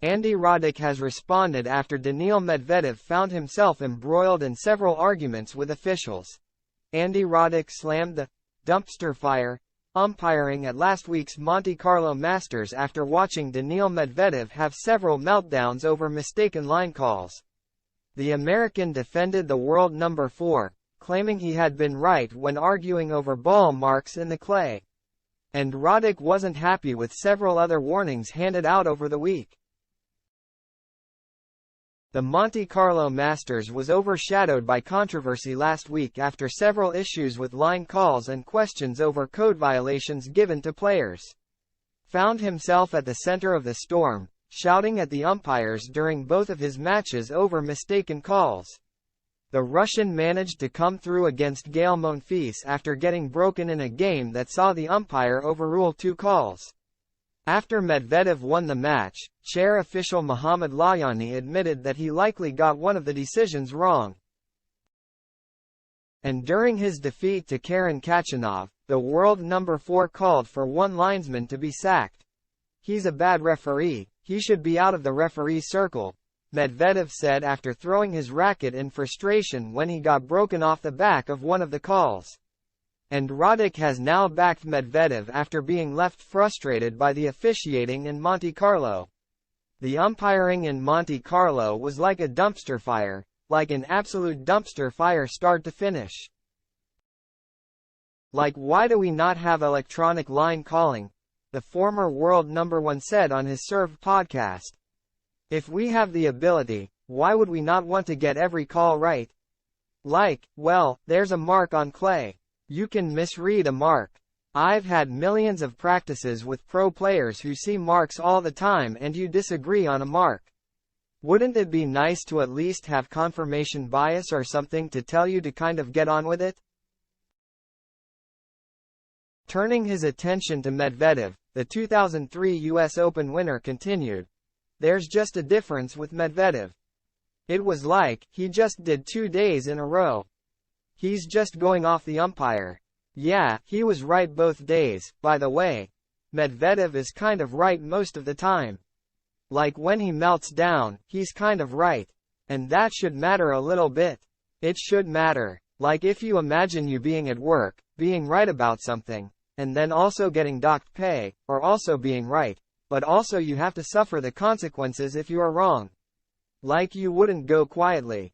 Andy Roddick has responded after Daniil Medvedev found himself embroiled in several arguments with officials. Andy Roddick slammed the dumpster fire umpiring at last week's Monte Carlo Masters after watching Daniil Medvedev have several meltdowns over mistaken line calls. The American defended the world number 4, claiming he had been right when arguing over ball marks in the clay. And Roddick wasn't happy with several other warnings handed out over the week. The Monte Carlo Masters was overshadowed by controversy last week after several issues with line calls and questions over code violations given to players. Found himself at the center of the storm, shouting at the umpires during both of his matches over mistaken calls. The Russian managed to come through against Gael Monfils after getting broken in a game that saw the umpire overrule 2 calls. After Medvedev won the match, chair official Mohammad Layani admitted that he likely got one of the decisions wrong. And during his defeat to Karen Khachanov, the world number 4 called for one linesman to be sacked. "He's a bad referee, he should be out of the referee circle," Medvedev said after throwing his racket in frustration when he got broken off the back of one of the calls. And Roddick has now backed Medvedev after being left frustrated by the officiating in Monte Carlo. "The umpiring in Monte Carlo was like a dumpster fire, like an absolute dumpster fire start to finish. Like, why do we not have electronic line calling?" the former world number 1 said on his Serve podcast. "If we have the ability, why would we not want to get every call right? Like, well, there's a mark on clay. You can misread a mark. I've had millions of practices with pro players who see marks all the time and you disagree on a mark. Wouldn't it be nice to at least have confirmation bias or something to tell you to kind of get on with it?" Turning his attention to Medvedev, the 2003 US Open winner continued. "There's just a difference with Medvedev. It was like, he just did 2 days in a row. He's just going off the umpire. Yeah, he was right both days, by the way. Medvedev is kind of right most of the time. Like when he melts down, he's kind of right. And that should matter a little bit. It should matter. Like if you imagine you being at work, being right about something, and then also getting docked pay, or also being right, but also you have to suffer the consequences if you are wrong. Like you wouldn't go quietly.